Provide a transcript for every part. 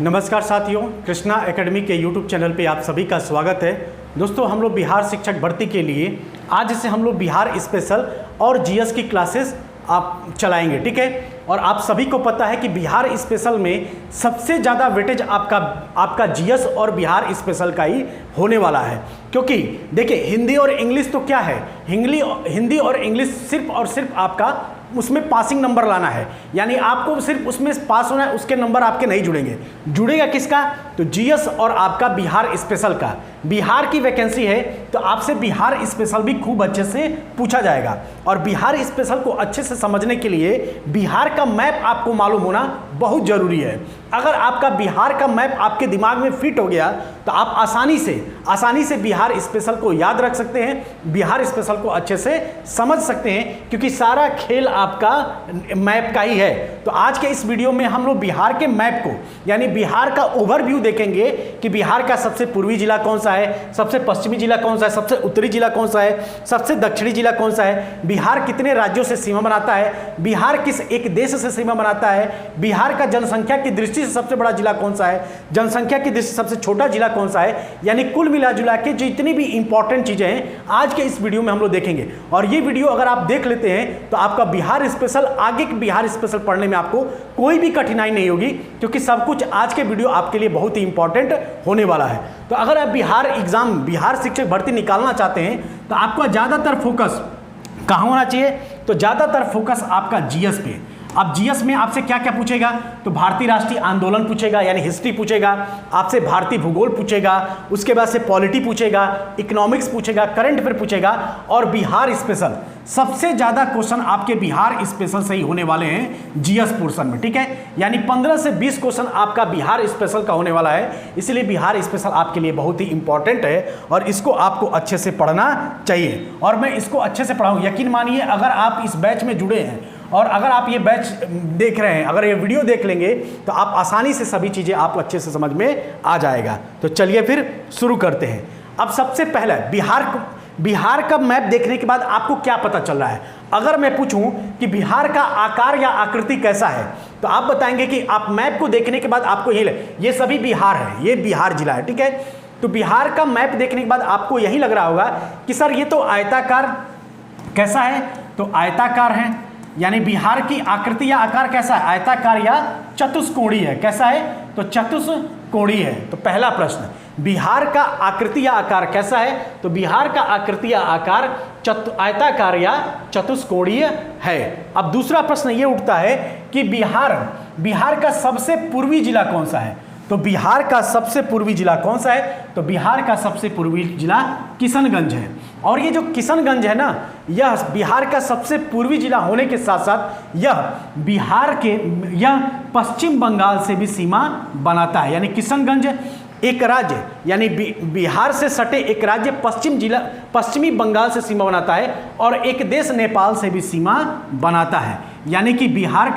नमस्कार साथियों, कृष्णा एकेडमी के यूट्यूब चैनल पे आप सभी का स्वागत है। दोस्तों, हम लोग बिहार शिक्षक भर्ती के लिए आज से हम लोग बिहार स्पेशल और जीएस की क्लासेस आप चलाएंगे, ठीक है। और आप सभी को पता है कि बिहार स्पेशल में सबसे ज़्यादा वेटेज आपका जीएस और बिहार स्पेशल का ही होने वाला है, क्योंकि देखिए हिंदी और इंग्लिश तो क्या है, हिंदी और इंग्लिश सिर्फ और सिर्फ आपका उसमें पासिंग नंबर लाना है, यानी आपको सिर्फ उसमें पास होना है, उसके नंबर आपके नहीं जुड़ेंगे। जुड़ेगा किसका? तो जीएस और आपका बिहार स्पेशल का। बिहार की वैकेंसी है तो आपसे बिहार स्पेशल भी खूब अच्छे से पूछा जाएगा। और बिहार स्पेशल को अच्छे से समझने के लिए बिहार का मैप आपको मालूम होना बहुत ज़रूरी है। अगर आपका बिहार का मैप आपके दिमाग में फिट हो गया तो आप आसानी से बिहार स्पेशल को याद रख सकते हैं, बिहार स्पेशल को अच्छे से समझ सकते हैं, क्योंकि सारा खेल आपका मैप का ही है। तो आज के इस वीडियो में हम लोग बिहार के मैप को, यानी बिहार का ओवरव्यू देखेंगे कि बिहार का सबसे पूर्वी जिला कौन सा है, सबसे पश्चिमी जिला कौन सा है, सबसे उत्तरी जिला कौन सा है, सबसे दक्षिणी जिला कौन सा है, बिहार कितने राज्यों से सीमा बनाता है, बिहार किस एक देश से सीमा बनाता है, बिहार का जनसंख्या की दृष्टि से सबसे बड़ा जिला कौन सा है, जनसंख्या की दृष्टि से सबसे छोटा जिला कौन सा है, यानी कुल मिला जुला के जितनी भी इंपॉर्टेंट चीजें हैं आज के इस वीडियो में हम लोग देखेंगे। और ये वीडियो अगर आप देख लेते हैं तो आपका बिहार स्पेशल, आगे के बिहार स्पेशल पढ़ने में आपको कोई भी कठिनाई नहीं होगी, क्योंकि सब कुछ आज के वीडियो आपके लिए बहुत ही इंपॉर्टेंट होने वाला है। तो अगर आप बिहार शिक्षक भर्ती निकालना चाहते हैं तो आपका ज्यादातर फोकस कहाँ होना चाहिए? तो ज्यादातर फोकस आपका जीएस पे। अब जीएस में आपसे क्या क्या पूछेगा? तो भारतीय राष्ट्रीय आंदोलन पूछेगा, यानी हिस्ट्री पूछेगा, आपसे भारतीय भूगोल पूछेगा, उसके बाद से पॉलिटी पूछेगा, इकोनॉमिक्स पूछेगा, करंट अफेयर पूछेगा, और बिहार स्पेशल। सबसे ज्यादा क्वेश्चन आपके बिहार स्पेशल से ही होने वाले हैं जीएस पोर्शन में, ठीक है। यानी 15 से 20 क्वेश्चन आपका बिहार स्पेशल का होने वाला है, इसलिए बिहार स्पेशल आपके लिए बहुत ही इंपॉर्टेंट है और इसको आपको अच्छे से पढ़ना चाहिए। और मैं इसको अच्छे से पढ़ाऊँ, यकीन मानिए अगर आप इस बैच में जुड़े हैं और अगर आप ये बैच देख रहे हैं, अगर ये वीडियो देख लेंगे तो आप आसानी से सभी चीज़ें आप अच्छे से समझ में आ जाएगा। तो चलिए फिर शुरू करते हैं। अब सबसे पहले बिहार का मैप देखने के बाद आपको क्या पता चल रहा है? अगर मैं पूछूं कि बिहार का आकार या आकृति कैसा है तो आप बताएंगे कि आप मैप को देखने के बाद आपको ये सभी बिहार है, ये बिहार जिला है, ठीक है। तो बिहार का मैप देखने के बाद आपको यही लग रहा होगा कि सर ये तो आयताकार, कैसा है? तो आयताकार है, यानी बिहार की आकृति या आकार कैसा है? आयताकार या चतुष्कोणीय है। कैसा है? तो चतुष्कोणीय है। तो पहला प्रश्न, बिहार का आकृति या आकार कैसा है? तो बिहार का आकृति या आकार आयताकार या चतुष्कोणीय है। अब दूसरा प्रश्न ये उठता है कि बिहार का सबसे पूर्वी जिला कौन सा है? तो बिहार का सबसे पूर्वी जिला कौन सा है? तो बिहार का सबसे पूर्वी जिला किशनगंज है। और ये जो किशनगंज है ना, यह बिहार का सबसे पूर्वी जिला होने के साथ साथ यह पश्चिम बंगाल से भी सीमा बनाता है। यानी किशनगंज एक राज्य, यानी बिहार से सटे एक राज्य पश्चिमी बंगाल से सीमा बनाता है और एक देश नेपाल से भी सीमा बनाता है। यानी कि बिहार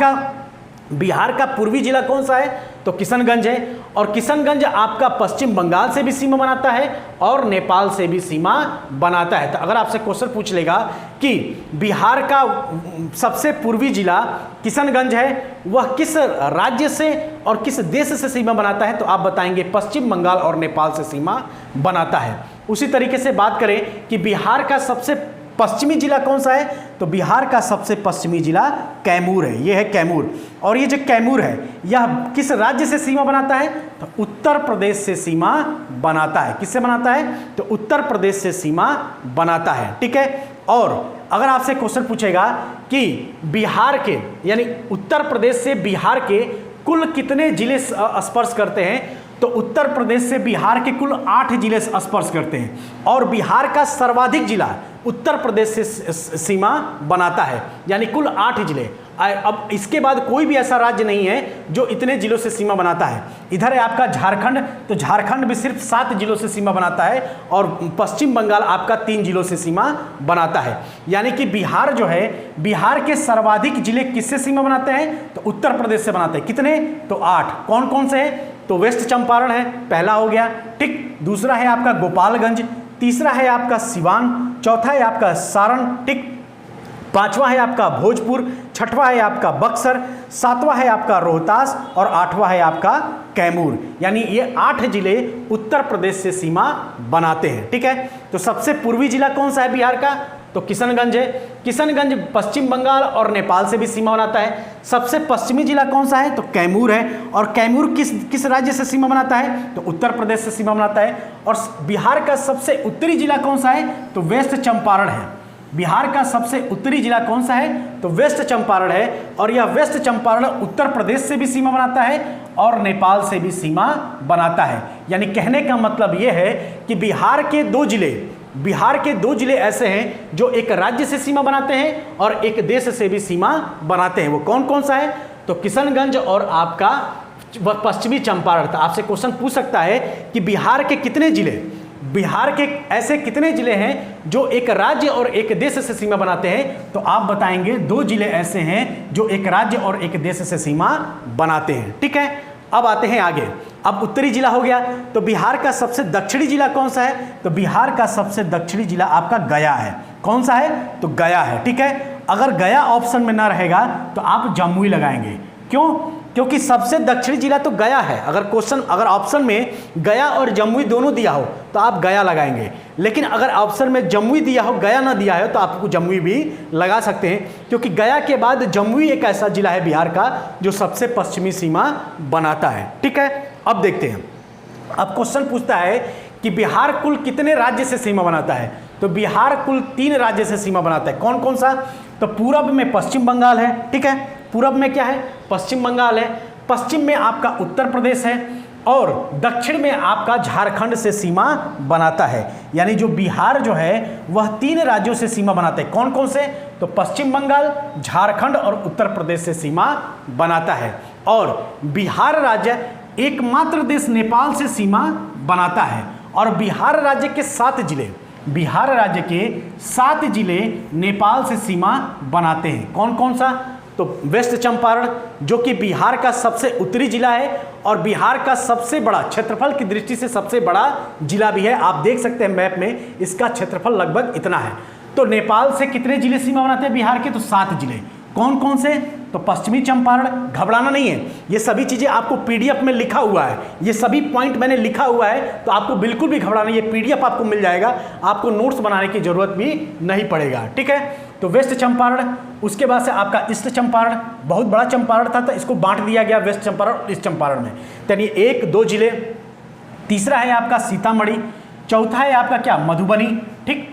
का पूर्वी जिला कौन सा है? तो किशनगंज है। और किशनगंज आपका पश्चिम बंगाल से भी सीमा बनाता है और नेपाल से भी सीमा बनाता है। तो अगर आपसे क्वेश्चन पूछ लेगा कि बिहार का सबसे पूर्वी जिला किशनगंज है, वह किस राज्य से और किस देश से सीमा बनाता है? तो आप बताएंगे पश्चिम बंगाल और नेपाल से सीमा बनाता है। उसी तरीके से बात करें कि बिहार का सबसे पश्चिमी जिला कौन सा है? तो बिहार का सबसे पश्चिमी जिला कैमूर है, यह है कैमूर। और ये जो कैमूर है यह किस राज्य से सीमा बनाता है? तो उत्तर प्रदेश से सीमा बनाता है। किससे बनाता है? तो उत्तर प्रदेश से सीमा बनाता है, ठीक है। और अगर आपसे क्वेश्चन पूछेगा कि बिहार के, यानी उत्तर प्रदेश से बिहार के कुल कितने जिले स्पर्श करते हैं? तो उत्तर प्रदेश से बिहार के कुल 8 जिले स्पर्श करते हैं और बिहार का सर्वाधिक जिला उत्तर प्रदेश से सीमा बनाता है, यानी कुल 8 जिले। अब इसके बाद कोई भी ऐसा राज्य नहीं है जो इतने जिलों से सीमा बनाता है। इधर है आपका झारखंड, तो झारखंड भी सिर्फ 7 जिलों से सीमा बनाता है और पश्चिम बंगाल आपका 3 जिलों से सीमा बनाता है। यानी कि बिहार जो है, बिहार के सर्वाधिक जिले किससे सीमा बनाते हैं? तो उत्तर प्रदेश से बनाते हैं। कितने? तो 8। कौन कौन से हैं? तो वेस्ट चंपारण है, पहला हो गया, ठीक। दूसरा है आपका गोपालगंज, तीसरा है आपका सिवान, चौथा है आपका सारण, ठीक। पांचवा है आपका भोजपुर, छठवां है आपका बक्सर, सातवां है आपका रोहतास और आठवां है आपका कैमूर। यानी ये 8 जिले उत्तर प्रदेश से सीमा बनाते हैं। ठीक है, तो सबसे पूर्वी जिला कौन सा है बिहार का? तो किशनगंज है। किशनगंज पश्चिम बंगाल और नेपाल से भी सीमा बनाता है। सबसे पश्चिमी जिला कौन सा है? तो कैमूर है। और कैमूर किस राज्य से सीमा बनाता है? तो उत्तर प्रदेश से सीमा बनाता है। और बिहार का सबसे उत्तरी जिला कौन सा है? तो वेस्ट चंपारण है। बिहार का सबसे उत्तरी जिला कौन सा है? तो वेस्ट चंपारण है। और यह वेस्ट चंपारण उत्तर प्रदेश से भी सीमा बनाता है और नेपाल से भी सीमा बनाता है। यानी कहने का मतलब यह है कि बिहार के दो जिले ऐसे हैं जो एक राज्य से सीमा बनाते हैं और एक देश से भी सीमा बनाते हैं। वो कौन कौन सा है? तो किशनगंज और आपका पश्चिमी चंपारण। आपसे क्वेश्चन पूछ सकता है कि बिहार के ऐसे कितने जिले हैं जो एक राज्य और एक देश से सीमा बनाते हैं? तो आप बताएंगे 2 जिले ऐसे हैं जो एक राज्य और एक देश से सीमा बनाते हैं। ठीक है, अब आते हैं आगे। अब उत्तरी जिला हो गया, तो बिहार का सबसे दक्षिणी जिला कौन सा है? तो बिहार का सबसे दक्षिणी जिला आपका गया है। कौन सा है? तो गया है। ठीक है, अगर गया ऑप्शन में ना रहेगा तो आप जमुई लगाएंगे। क्यों? क्योंकि सबसे दक्षिणी जिला तो गया है। अगर ऑप्शन में गया और जमुई दोनों दिया हो तो आप गया लगाएंगे, लेकिन अगर ऑप्शन में जमुई दिया हो गया ना दिया हो तो आपको जमुई भी लगा सकते हैं, क्योंकि गया के बाद जमुई एक ऐसा जिला है बिहार का जो सबसे पश्चिमी सीमा बनाता है। ठीक है, अब देखते हैं। अब क्वेश्चन पूछता है कि बिहार कुल कितने राज्य से सीमा बनाता है? तो बिहार कुल 3 राज्य से सीमा बनाता है। कौन कौन सा? तो पूरब में पश्चिम बंगाल है। ठीक है, पूरब में क्या है? पश्चिम बंगाल है। पश्चिम में आपका उत्तर प्रदेश है और दक्षिण में आपका झारखंड से सीमा बनाता है। यानी जो बिहार जो है वह 3 राज्यों से सीमा बनाता है। कौन कौन से? तो पश्चिम बंगाल, झारखंड और उत्तर प्रदेश से सीमा बनाता है। और बिहार राज्य एकमात्र देश नेपाल से सीमा बनाता है। और बिहार राज्य के 7 जिले नेपाल से सीमा बनाते हैं। कौन कौन सा? तो वेस्ट चंपारण जो कि बिहार का सबसे उत्तरी जिला है और बिहार का सबसे बड़ा, क्षेत्रफल की दृष्टि से सबसे बड़ा जिला भी है। आप देख सकते हैं मैप में, इसका क्षेत्रफल लगभग इतना है। तो नेपाल से कितने जिले सीमा बनाते हैं बिहार के? तो 7 जिले। कौन कौन से? तो पश्चिमी चंपारण, घबराना नहीं है, ये सभी चीज़ें आपको पीडीएफ में लिखा हुआ है, ये सभी पॉइंट मैंने लिखा हुआ है, तो आपको बिल्कुल भी घबराना नहीं, ये पीडीएफ आपको मिल जाएगा, आपको नोट्स बनाने की जरूरत भी नहीं पड़ेगा। ठीक है, तो वेस्ट चंपारण, उसके बाद से आपका ईस्ट चंपारण, बहुत बड़ा चंपारण था तो इसको बांट दिया गया वेस्ट चंपारण और ईस्ट चंपारण में। यानी 1-2 जिले। तीसरा है आपका सीतामढ़ी, चौथा है आपका क्या? मधुबनी। ठीक,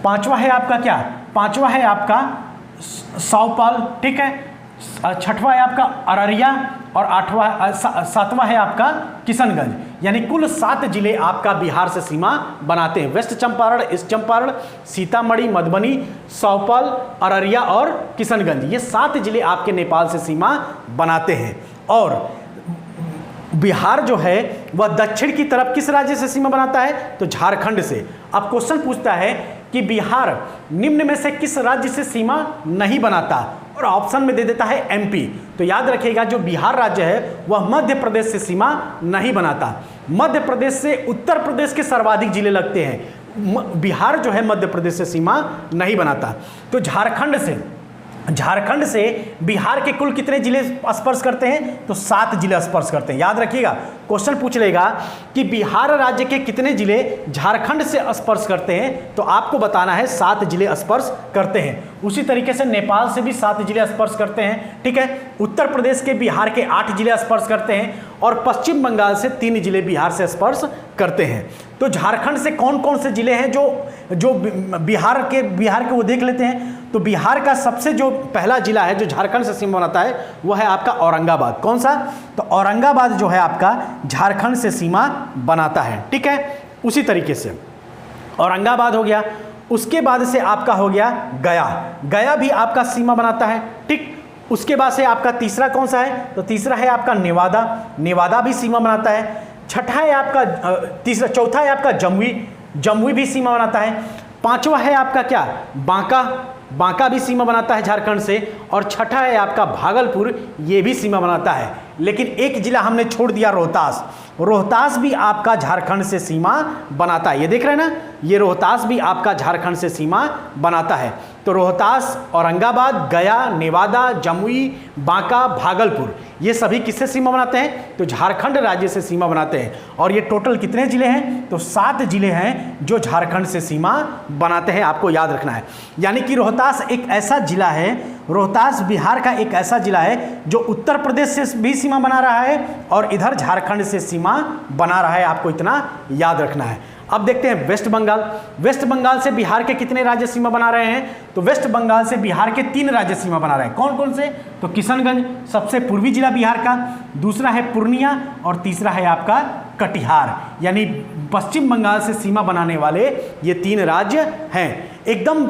पांचवा है आपका क्या? पांचवा है आपका सौपाल। ठीक है, छठवां है आपका अररिया और सातवां है आपका किशनगंज। यानी कुल 7 जिले आपका बिहार से सीमा बनाते हैं। वेस्ट चंपारण, ईस्ट चंपारण, सीतामढ़ी, मधुबनी, सौपाल, अररिया और किशनगंज, ये 7 जिले आपके नेपाल से सीमा बनाते हैं। और बिहार जो है वह दक्षिण की तरफ किस राज्य से सीमा बनाता है? तो झारखंड से। अब क्वेश्चन पूछता है कि बिहार निम्न में से किस राज्य से सीमा नहीं बनाता, और ऑप्शन में दे देता है एमपी। तो याद रखिएगा जो बिहार राज्य है वह मध्य प्रदेश से सीमा नहीं बनाता। मध्य प्रदेश से उत्तर प्रदेश के सर्वाधिक जिले लगते हैं। बिहार जो है मध्य प्रदेश से सीमा नहीं बनाता। तो झारखंड से बिहार के कुल कितने जिले स्पर्श करते हैं? तो 7 जिले स्पर्श करते हैं। याद रखिएगा, क्वेश्चन पूछ लेगा कि बिहार राज्य के कितने जिले झारखंड से स्पर्श करते हैं, तो आपको बताना है 7 जिले स्पर्श करते हैं। उसी तरीके से नेपाल से भी 7 जिले स्पर्श करते हैं। ठीक है, उत्तर प्रदेश के बिहार के 8 जिले स्पर्श करते हैं और पश्चिम बंगाल से 3 जिले बिहार से स्पर्श करते हैं। तो झारखंड से कौन कौन से जिले हैं जो बिहार के वो देख लेते हैं। तो बिहार का सबसे जो पहला जिला है जो झारखंड से सीमा बनाता है वह है आपका औरंगाबाद। कौन सा? तो औरंगाबाद जो है आपका झारखंड से सीमा बनाता है। ठीक है, उसी तरीके से औरंगाबाद हो गया। उसके बाद से आपका हो गया गया भी आपका सीमा बनाता है। ठीक, उसके बाद से आपका तीसरा कौन सा है? तो तीसरा है आपका नेवादा भी सीमा बनाता है। छठा है आपका चौथा है आपका जमुई भी सीमा बनाता है। पांचवा है आपका क्या? बांका भी सीमा बनाता है झारखंड से। और छठा है आपका भागलपुर, ये भी सीमा बनाता है। लेकिन एक जिला हमने छोड़ दिया, रोहतास भी आपका झारखंड से सीमा बनाता है। ये देख रहे हैं ना, ये रोहतास भी आपका झारखंड से सीमा बनाता है। तो रोहतास, औरंगाबाद, गया, नेवादा, जमुई, बांका, भागलपुर, ये सभी किससे सीमा बनाते हैं? तो झारखंड राज्य से सीमा बनाते हैं। और ये टोटल कितने जिले हैं? तो 7 जिले हैं जो झारखंड से सीमा बनाते हैं, आपको याद रखना है। यानी कि रोहतास एक ऐसा जिला है, रोहतास बिहार का एक ऐसा जिला है जो उत्तर प्रदेश से भी सीमा बना रहा है और इधर झारखंड से सीमा बना रहा है, आपको इतना याद रखना है। अब देखते हैं वेस्ट बंगाल। वेस्ट बंगाल से बिहार के कितने राज्य सीमा बना रहे हैं? तो वेस्ट बंगाल से बिहार के 3 राज्य सीमा बना रहे हैं। कौन कौन से? तो किशनगंज, सबसे पूर्वी जिला बिहार का, दूसरा है पूर्णिया और तीसरा है आपका कटिहार। यानी पश्चिम बंगाल से सीमा बनाने वाले ये 3 राज्य हैं। एकदम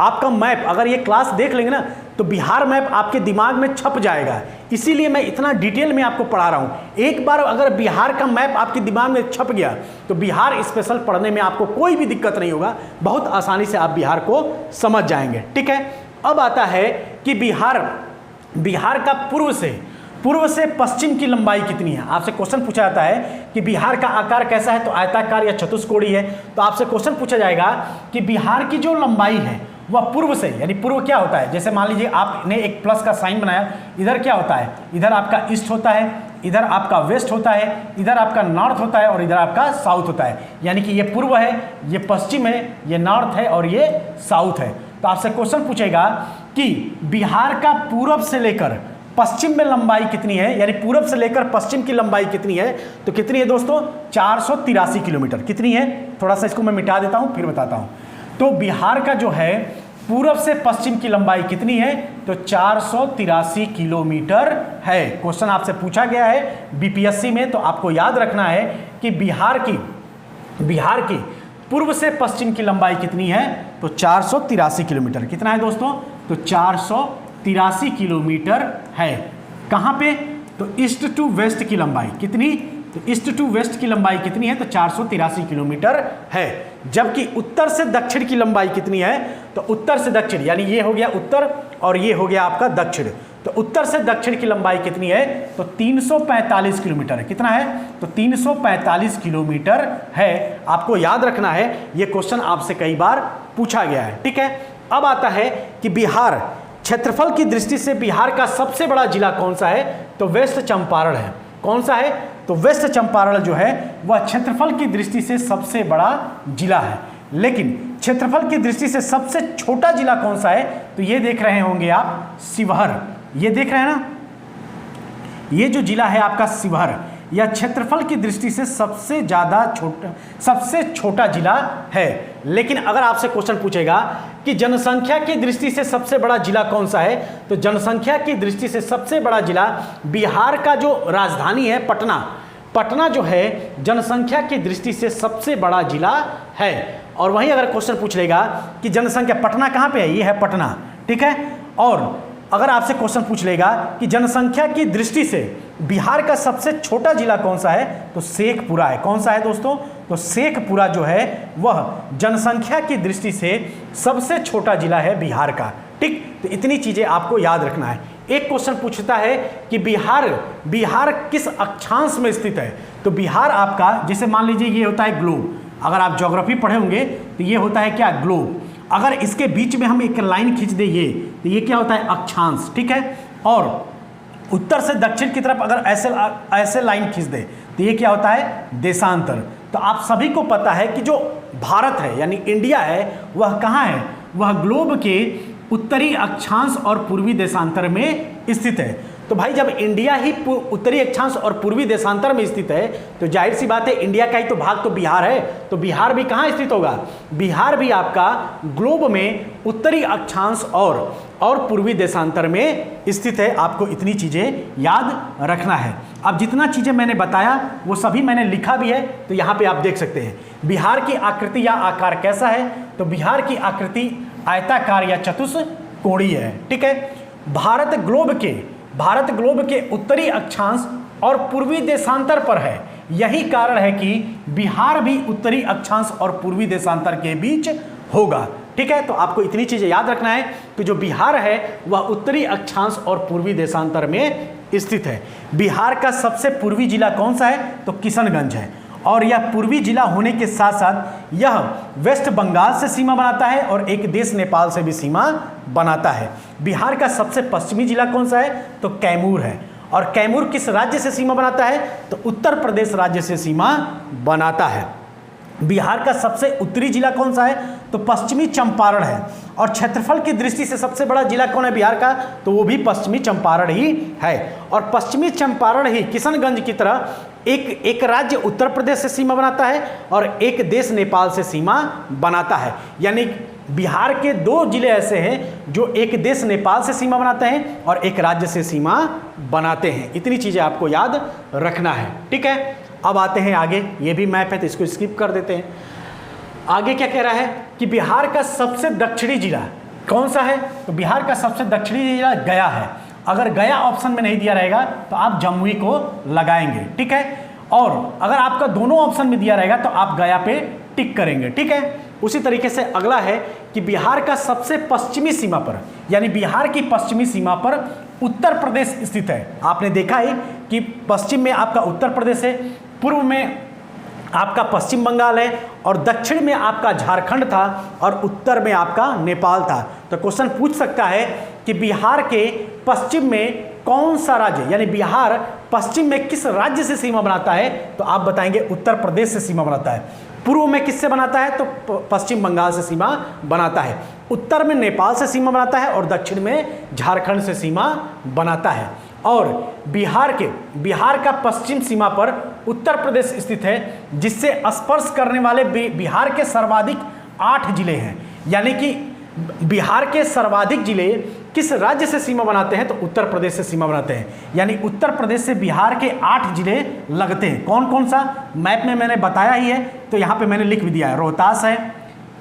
आपका मैप अगर ये क्लास देख लेंगे ना तो बिहार मैप आपके दिमाग में छप जाएगा, इसीलिए मैं इतना डिटेल में आपको पढ़ा रहा हूँ। एक बार अगर बिहार का मैप आपके दिमाग में छप गया तो बिहार स्पेशल पढ़ने में आपको कोई भी दिक्कत नहीं होगा, बहुत आसानी से आप बिहार को समझ जाएंगे। ठीक है, अब आता है कि बिहार का पूर्व से पश्चिम की लंबाई कितनी है। आपसे क्वेश्चन पूछा जाता है कि बिहार का आकार कैसा है, तो आयताकार या चतुष्कोणीय है। तो आपसे क्वेश्चन पूछा जाएगा कि बिहार की जो लंबाई है वह पूर्व से, यानी पूर्व क्या होता है, जैसे मान लीजिए आपने एक प्लस का साइन बनाया, इधर क्या होता है, इधर आपका ईस्ट होता है, इधर आपका वेस्ट होता है, इधर आपका नॉर्थ होता है और इधर आपका साउथ होता है। यानी कि ये पूर्व है, ये पश्चिम है, ये नॉर्थ है और ये साउथ है। तो आपसे क्वेश्चन पूछेगा कि बिहार का पूर्व से लेकर पश्चिम में लंबाई कितनी है, यानी पूर्व से लेकर पश्चिम की लंबाई कितनी है। तो कितनी है दोस्तों? 483 किलोमीटर। कितनी है? थोड़ा सा इसको मैं मिटा देता हूं फिर बताता हूं। तो बिहार का जो है पूर्व से पश्चिम की लंबाई कितनी है? तो 483 किलोमीटर है। क्वेश्चन आपसे पूछा गया है बीपीएससी में, तो आपको याद रखना है कि बिहार की पूर्व से पश्चिम की लंबाई कितनी है? तो 483 किलोमीटर। कितना है दोस्तों? तो 483 किलोमीटर है। कहाँ पे? तो ईस्ट टू वेस्ट की लंबाई कितनी? तो ईस्ट टू वेस्ट की लंबाई कितनी है? तो 483 किलोमीटर है। जबकि उत्तर से दक्षिण की लंबाई कितनी है? तो उत्तर से दक्षिण, यानी ये हो गया उत्तर और ये हो गया आपका दक्षिण, तो उत्तर से दक्षिण की लंबाई कितनी है? तो 345 किलोमीटर है। कितना है? तो 345 किलोमीटर है। आपको याद रखना है, ये क्वेश्चन आपसे कई बार पूछा गया है। ठीक है, अब आता है कि बिहार क्षेत्रफल की दृष्टि से बिहार का सबसे बड़ा जिला कौन सा है? तो वेस्ट चंपारण है। कौन सा है? तो वेस्ट चंपारण जो है वह क्षेत्रफल की दृष्टि से सबसे बड़ा जिला है। लेकिन क्षेत्रफल की दृष्टि से सबसे छोटा जिला कौन सा है? तो ये देख रहे होंगे आप, शिवहर। ये देख रहे हैं ना, ये जो जिला है आपका शिवहर, यह क्षेत्रफल की दृष्टि से सबसे छोटा जिला है। लेकिन अगर आपसे क्वेश्चन पूछेगा कि जनसंख्या की दृष्टि से सबसे बड़ा जिला कौन सा है, तो जनसंख्या की दृष्टि से सबसे बड़ा जिला बिहार का जो राजधानी है पटना जो है जनसंख्या की दृष्टि से सबसे बड़ा जिला है। और वहीं अगर क्वेश्चन पूछ लेगा कि जनसंख्या पटना कहाँ पे है, ये है पटना। ठीक है, और अगर आपसे क्वेश्चन पूछ लेगा कि जनसंख्या की दृष्टि से बिहार का सबसे छोटा जिला कौन सा है, तो शेखपुरा है। कौन सा है दोस्तों? तो शेखपुरा जो है वह जनसंख्या की दृष्टि से सबसे छोटा जिला है बिहार का। ठीक, तो इतनी चीजें आपको याद रखना है। एक क्वेश्चन पूछता है कि बिहार किस अक्षांश में स्थित है। तो बिहार आपका, जैसे मान लीजिए ये होता है ग्लोब, अगर आप ज्योग्राफी पढ़े होंगे तो ये होता है क्या? ग्लोब। अगर इसके बीच में हम एक लाइन खींच दें तो ये क्या होता है? अक्षांश। ठीक है, और उत्तर से दक्षिण की तरफ अगर ऐसे लाइन खींच दे तो ये क्या होता है? देशांतर। तो आप सभी को पता है कि जो भारत है यानी इंडिया है वह कहाँ है? वह ग्लोब के उत्तरी अक्षांश और पूर्वी देशांतर में स्थित है। तो भाई जब इंडिया ही उत्तरी अक्षांश और पूर्वी देशांतर में स्थित है तो जाहिर सी बात है इंडिया का ही तो भाग तो बिहार है। तो बिहार भी कहाँ स्थित होगा? बिहार भी आपका ग्लोब में उत्तरी अक्षांश और पूर्वी देशांतर में स्थित है। आपको इतनी चीज़ें याद रखना है। अब जितना चीज़ें मैंने बताया वो सभी मैंने लिखा भी है, तो यहाँ पे आप देख सकते हैं। बिहार की आकृति या आकार कैसा है? तो बिहार की आकृति आयताकार या चतुष्कोणीय है। ठीक है, भारत ग्लोब के उत्तरी अक्षांश और पूर्वी देशांतर पर है। यही कारण है कि बिहार भी उत्तरी अक्षांश और पूर्वी देशांतर के बीच होगा। ठीक है, तो आपको इतनी चीजें याद रखना है कि जो बिहार है वह उत्तरी अक्षांश और पूर्वी देशांतर में स्थित है। बिहार का सबसे पूर्वी जिला कौन सा है? तो किशनगंज है। और यह पूर्वी जिला होने के साथ साथ यह वेस्ट बंगाल से सीमा बनाता है और एक देश नेपाल से भी सीमा बनाता है। बिहार का सबसे पश्चिमी जिला कौन सा है? तो कैमूर है। और कैमूर किस राज्य से सीमा बनाता है? तो उत्तर प्रदेश राज्य से सीमा बनाता है। बिहार का सबसे उत्तरी जिला कौन सा है? तो पश्चिमी चंपारण है। और क्षेत्रफल की दृष्टि से सबसे बड़ा जिला कौन है बिहार का? तो वो भी पश्चिमी चंपारण ही है। और पश्चिमी चंपारण ही किशनगंज की तरह एक राज्य उत्तर प्रदेश से सीमा बनाता है और एक देश नेपाल से सीमा बनाता है। यानी बिहार के 2 जिले ऐसे हैं जो एक देश नेपाल से सीमा बनाते हैं और एक राज्य से सीमा बनाते हैं। इतनी चीज़ें आपको याद रखना है, ठीक है। अब आते हैं आगे, ये भी मैप है तो इसको स्किप कर देते हैं। आगे क्या कह रहा है कि बिहार का सबसे दक्षिणी जिला कौन सा है? तो बिहार का सबसे दक्षिणी जिला गया है। अगर गया ऑप्शन में नहीं दिया रहेगा तो आप जमुई को लगाएंगे, ठीक है। और अगर आपका दोनों ऑप्शन में दिया रहेगा तो आप गया पे टिक करेंगे, ठीक है। उसी तरीके से अगला है कि बिहार का सबसे पश्चिमी सीमा पर, यानी बिहार की पश्चिमी सीमा पर उत्तर प्रदेश स्थित है। आपने देखा है कि पश्चिम में आपका उत्तर प्रदेश है, पूर्व में आपका पश्चिम बंगाल है और दक्षिण में आपका झारखंड था और उत्तर में आपका नेपाल था। तो क्वेश्चन पूछ सकता है कि बिहार के पश्चिम में कौन सा राज्य, यानी बिहार पश्चिम में किस राज्य से सीमा बनाता है? तो आप बताएंगे उत्तर प्रदेश से सीमा बनाता है। पूर्व में किससे बनाता है? तो पश्चिम बंगाल से सीमा बनाता है। उत्तर में नेपाल से सीमा बनाता है और दक्षिण में झारखंड से सीमा बनाता है। और बिहार का पश्चिम सीमा पर उत्तर प्रदेश स्थित है, जिससे स्पर्श करने वाले बिहार के सर्वाधिक 8 जिले हैं। यानी कि बिहार के सर्वाधिक जिले किस राज्य से सीमा बनाते हैं? तो उत्तर प्रदेश से सीमा बनाते हैं। यानी उत्तर प्रदेश से बिहार के 8 जिले लगते हैं। कौन कौन सा? मैप में मैंने बताया ही है, तो यहाँ पे मैंने लिख भी दिया है। रोहतास है,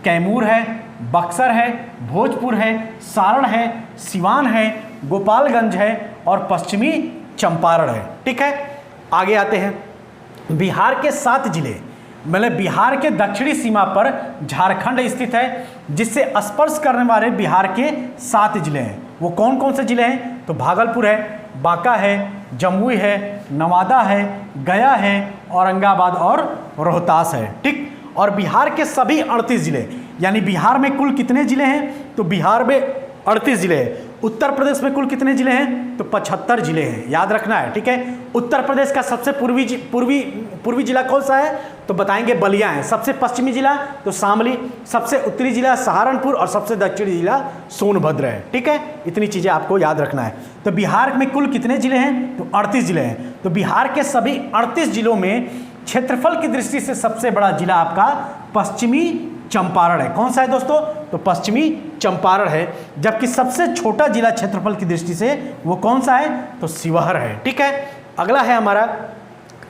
कैमूर है, बक्सर है, भोजपुर है, सारण है, सिवान है, गोपालगंज है और पश्चिमी चंपारण है, ठीक है। आगे आते हैं। बिहार के 7 जिले, मतलब बिहार के दक्षिणी सीमा पर झारखंड स्थित है, जिससे स्पर्श करने वाले बिहार के 7 जिले हैं। वो कौन कौन से जिले हैं? तो भागलपुर है, बांका है, जमुई है, नवादा है, गया है, औरंगाबाद और रोहतास है, ठीक। और बिहार के सभी 38 जिले, यानी बिहार में कुल कितने जिले हैं? तो बिहार में 38 जिले हैं। उत्तर प्रदेश में कुल कितने जिले हैं? तो 75 जिले हैं, याद रखना है, ठीक है। उत्तर प्रदेश का सबसे पूर्वी जिला कौन सा है? तो बताएंगे बलिया है। सबसे पश्चिमी जिला तो शामली, सबसे उत्तरी जिला सहारनपुर और सबसे दक्षिणी जिला सोनभद्र है, ठीक है। इतनी चीज़ें आपको याद रखना है। तो बिहार में कुल कितने जिले हैं? तो 38 जिले हैं। तो बिहार के सभी 38 जिलों में क्षेत्रफल की दृष्टि से सबसे बड़ा जिला आपका पश्चिमी चंपारण है। कौन सा है दोस्तों? तो पश्चिमी चंपारण है। जबकि सबसे छोटा जिला क्षेत्रफल की दृष्टि से वो कौन सा है? तो शिवहर है, ठीक है। अगला है हमारा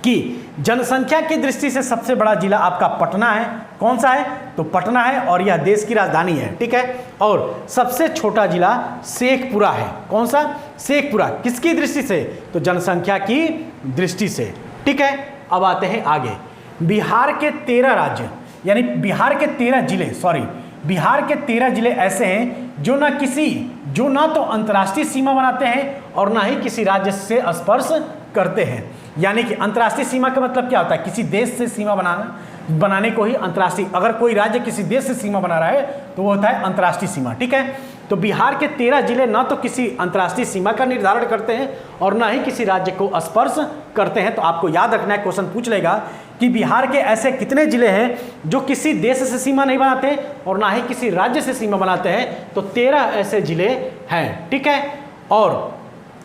कि जनसंख्या की दृष्टि से सबसे बड़ा जिला आपका पटना है। कौन सा है? तो पटना है और यह देश की राजधानी है, ठीक है। और सबसे छोटा जिला शेखपुरा है। कौन सा? शेखपुरा। किसकी दृष्टि से? तो जनसंख्या की दृष्टि से, ठीक है। अब आते हैं आगे। बिहार के 13 राज्य, यानी बिहार के 13 जिले ऐसे हैं जो ना तो अंतर्राष्ट्रीय सीमा बनाते हैं और ना ही किसी राज्य से स्पर्श करते हैं। यानी कि अंतर्राष्ट्रीय सीमा का मतलब क्या होता है? किसी देश से सीमा बनाने को ही अंतर्राष्ट्रीय, अगर कोई राज्य किसी देश से सीमा बना रहा है तो वो होता है अंतर्राष्ट्रीय सीमा, ठीक है। तो बिहार के 13 जिले ना तो किसी अंतर्राष्ट्रीय सीमा का निर्धारण करते हैं और ना ही किसी राज्य को स्पर्श करते हैं। तो आपको याद रखना है, क्वेश्चन पूछ लेगा कि बिहार के ऐसे कितने जिले हैं जो किसी देश से सीमा नहीं बनाते और ना ही किसी राज्य से सीमा बनाते हैं? तो 13 ऐसे जिले हैं, ठीक है। और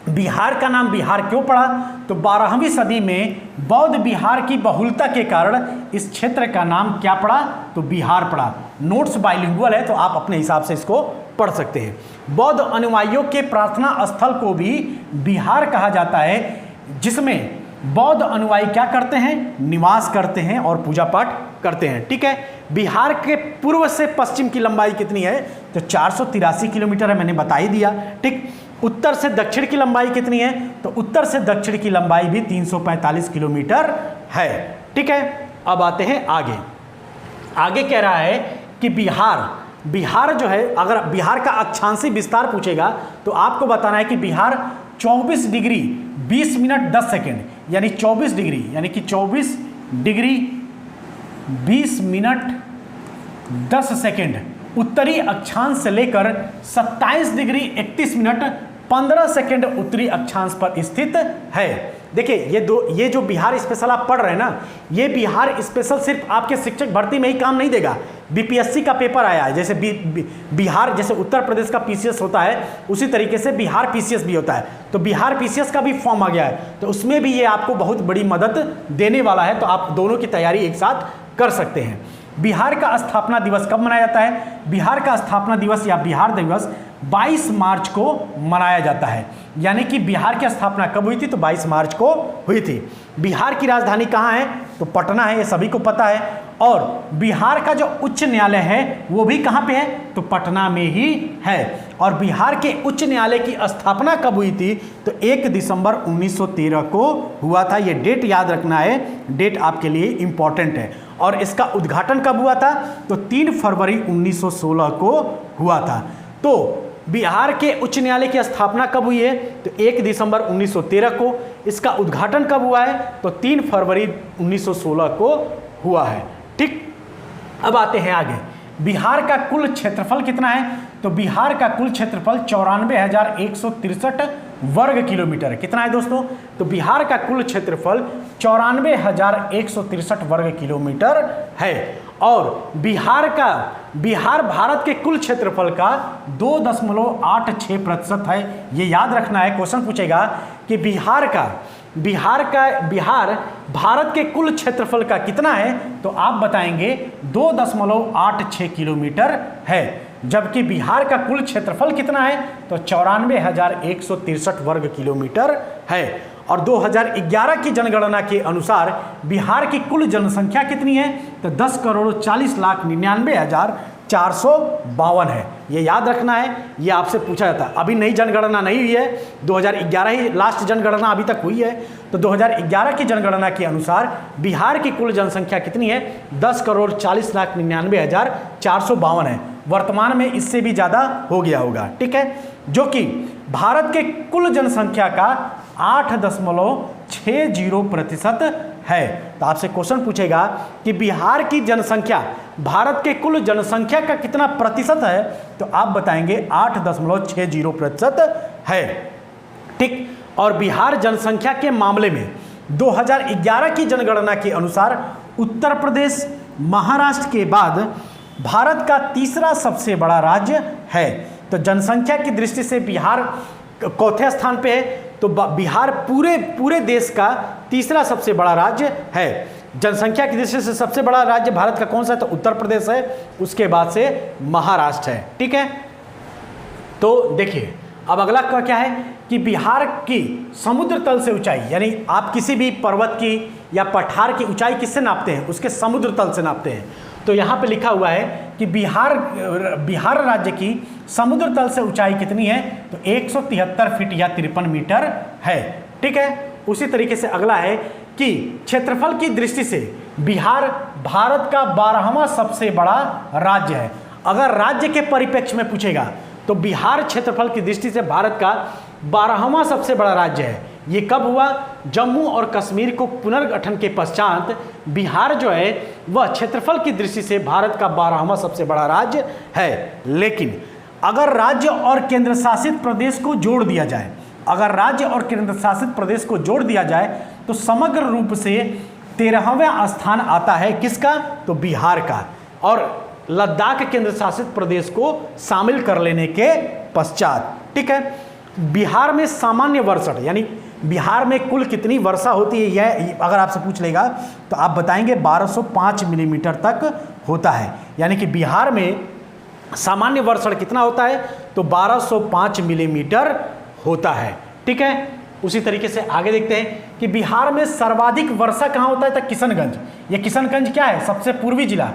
बिहार का नाम बिहार क्यों पड़ा? तो 12वीं सदी में बौद्ध बिहार की बहुलता के कारण इस क्षेत्र का नाम क्या पड़ा? तो बिहार पड़ा। नोट्स बाइलिंगुअल है तो आप अपने हिसाब से इसको पढ़ सकते हैं। बौद्ध अनुयायियों के प्रार्थना स्थल को भी बिहार कहा जाता है, जिसमें बौद्ध अनुयायी क्या करते हैं? निवास करते हैं और पूजा पाठ करते हैं, ठीक है। बिहार के पूर्व से पश्चिम की लंबाई कितनी है? तो 483 किलोमीटर है, मैंने बता ही दिया, ठीक। उत्तर से दक्षिण की लंबाई कितनी है? तो उत्तर से दक्षिण की लंबाई भी 345 किलोमीटर है, ठीक है। अब आते हैं आगे। आगे कह रहा है कि बिहार जो है, अगर बिहार का अक्षांशीय विस्तार पूछेगा तो आपको बताना है कि बिहार 24 डिग्री 20 मिनट 10 सेकेंड, यानी 24 डिग्री, यानी कि 24 डिग्री 20 मिनट 10 सेकेंड उत्तरी अक्षांश से लेकर 27 डिग्री 31 मिनट 15 सेकेंड उत्तरी अक्षांश पर स्थित है। देखिए ये जो बिहार स्पेशल आप पढ़ रहे हैं ना, ये बिहार स्पेशल सिर्फ आपके शिक्षक भर्ती में ही काम नहीं देगा। बीपीएससी का पेपर आया है, जैसे बिहार, जैसे उत्तर प्रदेश का पीसीएस होता है उसी तरीके से बिहार पीसीएस भी होता है। तो बिहार पीसीएस का भी फॉर्म आ गया है, तो उसमें भी ये आपको बहुत बड़ी मदद देने वाला है। तो आप दोनों की तैयारी एक साथ कर सकते हैं। बिहार का स्थापना दिवस कब मनाया जाता है? बिहार का स्थापना दिवस या बिहार दिवस 22 मार्च को मनाया जाता है। यानी कि बिहार की स्थापना कब हुई थी? तो 22 मार्च को हुई थी। बिहार की राजधानी कहाँ है? तो पटना है, ये सभी को पता है। और बिहार का जो उच्च न्यायालय है वो भी कहाँ पे है? तो पटना में ही है। और बिहार के उच्च न्यायालय की स्थापना कब हुई थी? तो 1 दिसंबर 1913 को हुआ था। ये डेट याद रखना है, डेट आपके लिए इंपॉर्टेंट है। और इसका उद्घाटन कब हुआ था? तो 3 फरवरी 1916 को हुआ था। तो बिहार के उच्च न्यायालय की स्थापना कब हुई है? तो 1 दिसंबर 1913 को। इसका उद्घाटन कब हुआ है? तो 3 फरवरी 1916 को हुआ है। ठीक, अब आते हैं आगे। बिहार का कुल क्षेत्रफल कितना है? तो बिहार का कुल क्षेत्रफल 94,163 वर्ग किलोमीटर है। कितना है दोस्तों? तो बिहार का कुल क्षेत्रफल 94,163 वर्ग किलोमीटर है। और बिहार भारत के कुल क्षेत्रफल का 2.86% है। ये याद रखना है, क्वेश्चन पूछेगा कि बिहार भारत के कुल क्षेत्रफल का कितना है? तो आप बताएंगे 2.86 किलोमीटर है। जबकि बिहार का कुल क्षेत्रफल कितना है? तो 94,163 वर्ग किलोमीटर है। और 2011 की जनगणना के अनुसार बिहार की कुल जनसंख्या कितनी है? तो 10,40,99,452 है। ये याद रखना है, ये आपसे पूछा जाता है। अभी नई जनगणना नहीं हुई है, 2011 ही लास्ट जनगणना अभी तक हुई है। तो 2011 की जनगणना के अनुसार बिहार की कुल जनसंख्या कितनी है? 10,40,99,452 है। वर्तमान में इससे भी ज़्यादा हो गया होगा, ठीक है, जो कि भारत के कुल जनसंख्या का 8.60% है। तो आपसे क्वेश्चन पूछेगा कि बिहार की जनसंख्या भारत के कुल जनसंख्या का कितना प्रतिशत है? तो आप बताएंगे 8.60% है। ठीक, और बिहार जनसंख्या के मामले में 2011 की जनगणना के अनुसार उत्तर प्रदेश महाराष्ट्र के बाद भारत का तीसरा सबसे बड़ा राज्य है। तो जनसंख्या की दृष्टि से बिहार चौथे स्थान पे है। तो बिहार पूरे देश का तीसरा सबसे बड़ा राज्य है। जनसंख्या की दृष्टि से सबसे बड़ा राज्य भारत का कौन सा है? तो उत्तर प्रदेश है, उसके बाद से महाराष्ट्र है। ठीक है, तो देखिए अब अगला क्या है कि बिहार की समुद्र तल से ऊंचाई, यानी आप किसी भी पर्वत की या पठार की ऊंचाई किससे नापते हैं? उसके समुद्र तल से नापते हैं। तो यहाँ पे लिखा हुआ है कि बिहार राज्य की समुद्र तल से ऊंचाई कितनी है? तो 173 फीट या 53 मीटर है। ठीक है, उसी तरीके से अगला है कि क्षेत्रफल की दृष्टि से बिहार भारत का 12वां सबसे बड़ा राज्य है। अगर राज्य के परिप्रेक्ष्य में पूछेगा तो बिहार क्षेत्रफल की दृष्टि से भारत का 12वां सबसे बड़ा राज्य है। ये कब हुआ? जम्मू और कश्मीर को पुनर्गठन के पश्चात बिहार जो है वह क्षेत्रफल की दृष्टि से भारत का 12वां सबसे बड़ा राज्य है। लेकिन अगर राज्य और केंद्र शासित प्रदेश को जोड़ दिया जाए, अगर राज्य और केंद्र शासित प्रदेश को जोड़ दिया जाए तो समग्र रूप से 13वां स्थान आता है किसका? तो बिहार का। और लद्दाख केंद्र शासित प्रदेश को शामिल कर लेने के पश्चात, ठीक है, बिहार में सामान्य वर्षा, यानी बिहार में कुल कितनी वर्षा होती है यह अगर आपसे पूछ लेगा तो आप बताएंगे 1205 मिलीमीटर तक होता है। यानी कि बिहार में सामान्य वर्षण कितना होता है? तो 1205 मिलीमीटर होता है। ठीक है, उसी तरीके से आगे देखते हैं कि बिहार में सर्वाधिक वर्षा कहाँ होता है? तो किशनगंज। ये किशनगंज क्या है? सबसे पूर्वी जिला।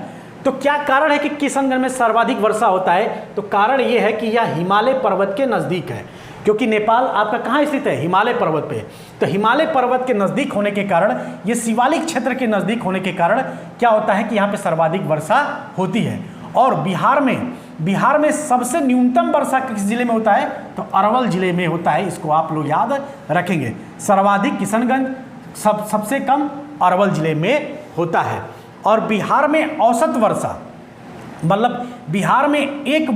तो क्या कारण है कि किशनगंज में सर्वाधिक वर्षा होता है? तो कारण ये है कि यह हिमालय पर्वत के नज़दीक है, क्योंकि नेपाल आपका कहाँ स्थित है? हिमालय पर्वत पे। तो हिमालय पर्वत के नज़दीक होने के कारण, ये शिवालिक क्षेत्र के नज़दीक होने के कारण क्या होता है कि यहाँ पे सर्वाधिक वर्षा होती है। और बिहार में सबसे न्यूनतम वर्षा किस जिले में होता है? तो अरवल जिले में होता है। इसको आप लोग याद रखेंगे। सर्वाधिक किशनगंज, सबसे कम अरवल जिले में होता है। और बिहार में औसत वर्षा, मतलब बिहार में एक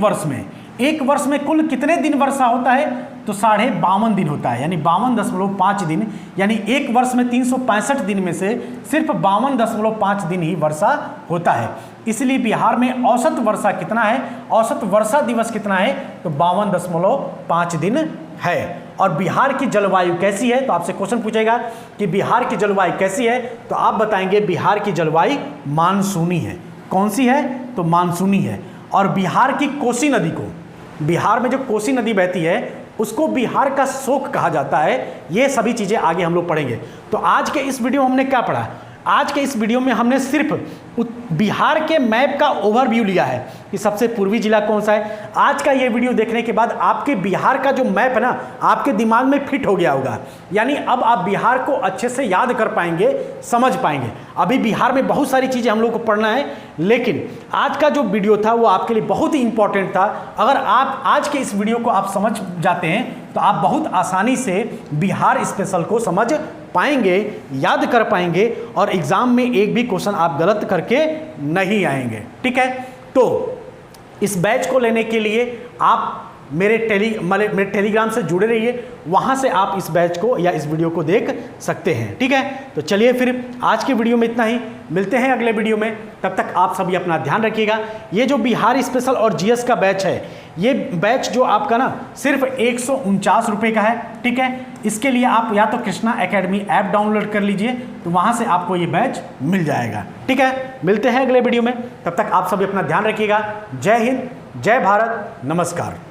वर्ष में कुल कितने दिन वर्षा होता है, तो 52.5 दिन होता है, यानी 52.5 दिन, यानी एक वर्ष में 365 दिन में से सिर्फ 52.5 दिन ही वर्षा होता है। इसलिए बिहार में औसत वर्षा कितना है, औसत वर्षा दिवस कितना है, तो 52.5 दिन है। और बिहार की जलवायु कैसी है, तो आपसे क्वेश्चन पूछेगा कि बिहार की जलवायु कैसी है, तो आप बताएंगे बिहार की जलवायु मानसूनी है। कौन सी है, तो मानसूनी है। और बिहार की कोसी नदी को, बिहार में जो कोसी नदी बहती है उसको बिहार का शोक कहा जाता है। ये सभी चीज़ें आगे हम लोग पढ़ेंगे। तो आज के इस वीडियो में हमने क्या पढ़ा, आज के इस वीडियो में हमने सिर्फ बिहार के मैप का ओवरव्यू लिया है कि सबसे पूर्वी जिला कौन सा है। आज का ये वीडियो देखने के बाद आपके बिहार का जो मैप है ना, आपके दिमाग में फिट हो गया होगा, यानी अब आप बिहार को अच्छे से याद कर पाएंगे, समझ पाएंगे। अभी बिहार में बहुत सारी चीज़ें हम लोग को पढ़ना है, लेकिन आज का जो वीडियो था वो आपके लिए बहुत ही इंपॉर्टेंट था। अगर आप आज के इस वीडियो को आप समझ जाते हैं तो आप बहुत आसानी से बिहार स्पेशल को समझ पाएंगे, याद कर पाएंगे, और एग्जाम में एक भी क्वेश्चन आप गलत करके नहीं आएंगे। ठीक है, तो इस बैच को लेने के लिए आप मेरे टेलीग्राम से जुड़े रहिए, वहाँ से आप इस बैच को या इस वीडियो को देख सकते हैं। ठीक है, तो चलिए फिर आज की वीडियो में इतना ही, मिलते हैं अगले वीडियो में। तब तक आप सभी अपना ध्यान रखिएगा। ये जो बिहार स्पेशल और जीएस का बैच है, ये बैच जो आपका ना सिर्फ 149 रुपये का है। ठीक है, इसके लिए आप या तो कृष्णा एकेडमी ऐप डाउनलोड कर लीजिए, तो वहाँ से आपको ये बैच मिल जाएगा। ठीक है, मिलते हैं अगले वीडियो में, तब तक आप सभी अपना ध्यान रखिएगा। जय हिंद, जय भारत, नमस्कार।